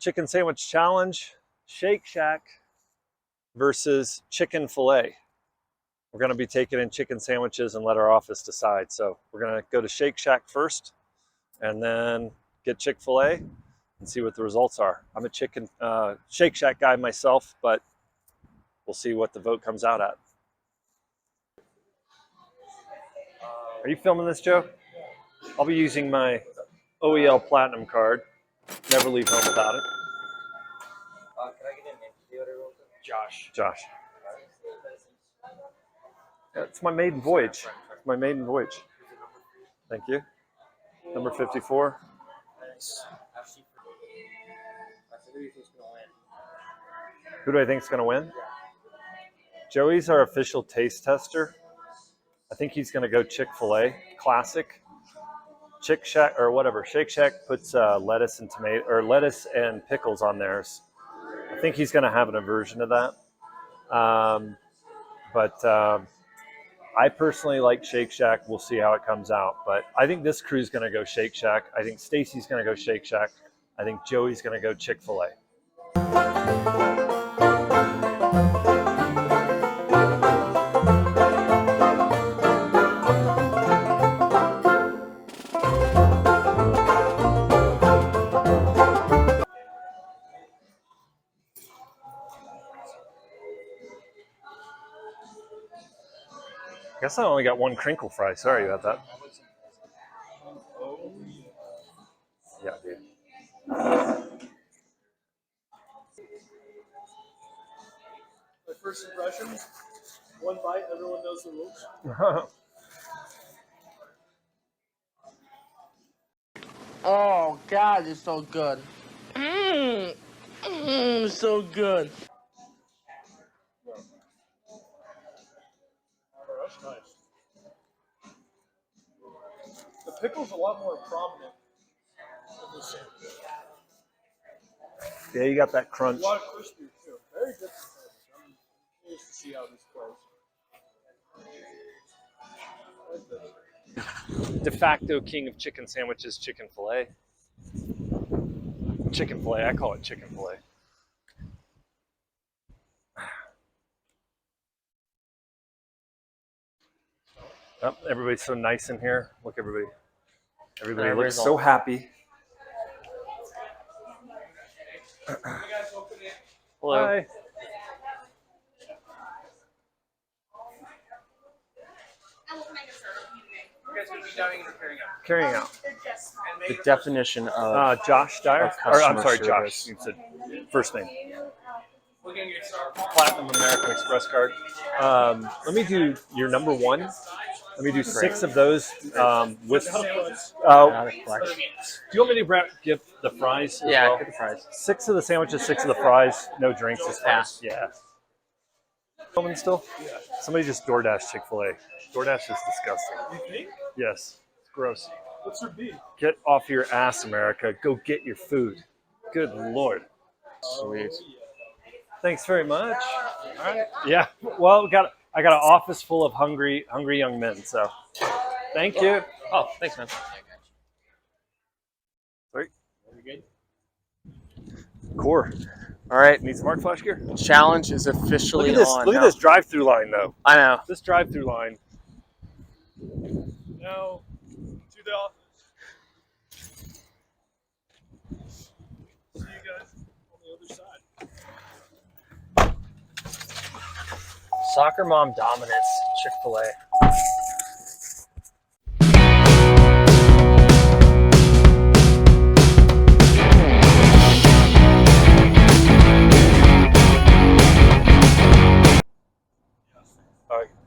Chicken Sandwich Challenge, Shake Shack versus Chick-Fil-A. We're going to be taking in chicken sandwiches and let our office decide. So we're going to go to Shake Shack first and then get Chick-Fil-A and see what the results are. I'm a Shake Shack guy myself, but we'll see what the vote comes out at. Are you filming this, Joe? I'll be using my OEL Platinum card. Never leave home without it. Can I get an name real quick? Josh. Josh. Yeah, it's my maiden voyage. It's my maiden voyage. Thank you. Number 54. Who do I think is going to win? Joey's our official taste tester. I think he's going to go Chick-fil-A Classic. Chick Shack or whatever. Shake Shack puts lettuce and tomato or lettuce and pickles on theirs. I think he's going to have an aversion to that. I personally like Shake Shack. We'll see how it comes out. But I think this crew's going to go Shake Shack. I think Stacy's going to go Shake Shack. I think Joey's going to go Chick-fil-A. I guess I only got one crinkle fry. Sorry about that. Yeah, dude. My first impression, one bite, everyone knows the rules. Oh God, it's so good. So good. Oh, that's nice. The pickle's a lot more prominent than the sandwich. Yeah, you got that crunch. A lot of crispy too. Very different sandwich. I'm curious to see how this plays. De facto king of chicken sandwiches, Chick-fil-A. Chick-fil-A, I call it Chick-fil-A. Oh, everybody's so nice in here. Look, everybody. Everybody looks so happy. Hello. Hi. Carrying out. The definition of Josh Dyer. Or, I'm customer sorry, service. Josh. You said first name. Platinum American Express card. Let me do your number one. Let me do 6 of those with. Do you want me to give the fries? As well? Get the fries. 6 of the sandwiches, 6 of the fries. No drinks is fine. Yeah. Filming still? Yeah. Somebody just DoorDash Chick-fil-A. DoorDash is disgusting. You think? Yes. It's gross. What's your beef? Get off your ass, America. Go get your food. Good Lord. Sweet. Thanks very much. All right. Yeah. Well, I got an office full of hungry young men. So, thank you. Oh, thanks, man. Sorry. Core. All right. Need smart flash gear? Challenge is officially on. Look at this drive-through line, though. I know. This drive-through line. Now, to the office. See you guys on the other side. Soccer mom dominance, Chick-fil-A.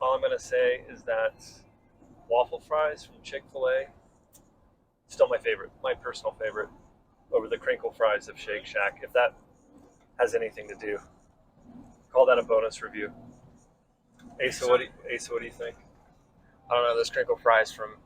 All I'm going to say is that waffle fries from Chick-fil-A, still my favorite, my personal favorite, over the crinkle fries of Shake Shack. If that has anything to do, call that a bonus review. Asa, what do you think? I don't know, those crinkle fries from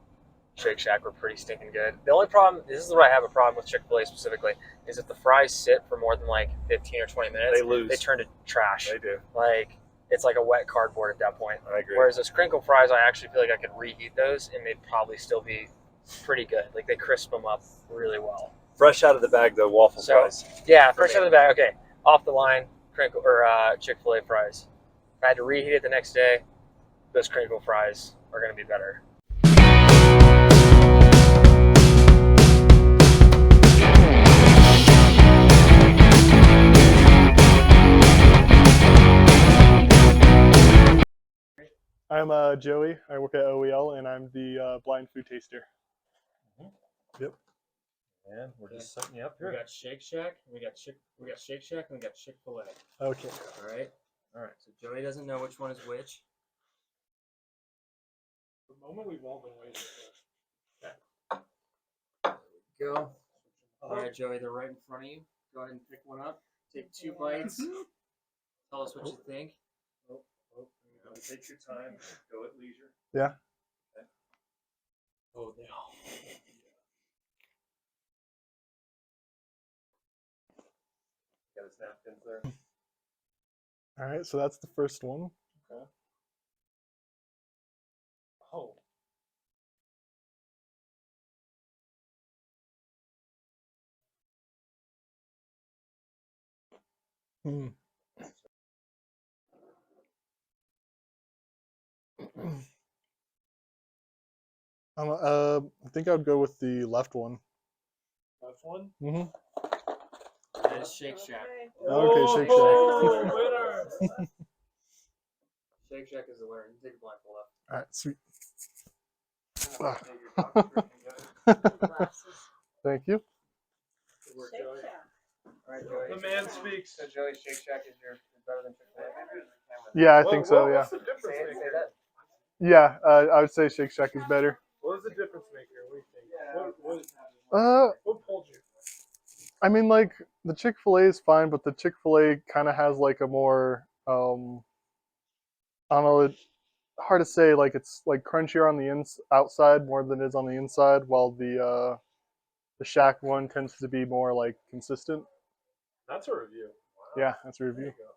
Shake Shack were pretty stinking good. The only problem, this is where I have a problem with Chick-fil-A specifically, is if the fries sit for more than like 15 or 20 minutes, They lose. They turn to trash. They do. Like, it's like a wet cardboard at that point. I agree. Whereas those crinkle fries, I actually feel like I could reheat those and they'd probably still be pretty good. Like, they crisp them up really well. Fresh out of the bag, though, waffle So, fries. Yeah, fresh out of the bag. Okay, off the line, crinkle or Chick-fil-A fries. If I had to reheat it the next day, those crinkle fries are going to be better. I'm Joey. I work at OEL, and I'm the blind food taster. Yep. And we're just setting you up We here. got Shake Shack, we got Shake Shack, and we got Chick-fil-A. Okay. All right. So Joey doesn't know which one is which. The moment we won't been waiting Go. All right, Joey, they're right in front of you. Go ahead and pick one up. Take 2 bites. Tell us what you think. Take your time. Go at leisure. Yeah. Okay. Oh no. Got his napkins there. All right, so that's the first one. Okay. Oh. Hmm. I think I would go with the left one. Left one? Mm-hmm. That is Shake Shack. Okay, Shake Oh, Shack. winner! Shake Shack is the winner. You take a blindfold off. All right, sweet. Thank you. Good work, Joey. All right, Joey. The man speaks. So Joey, Shake Shack is better than Chick-fil-A. Yeah, I think so. Yeah. What's the difference maker? that. Yeah, I would say Shake Shack is better. What is the difference maker? What do you think? What pulled you? I mean, like the Chick-fil-A is fine, but the Chick-fil-A kind of has like a more, I don't know, it's hard to say. Like it's like crunchier on the outside more than it is on the inside, while the Shack one tends to be more like consistent. That's a review. Wow. Yeah, that's a There review. you go.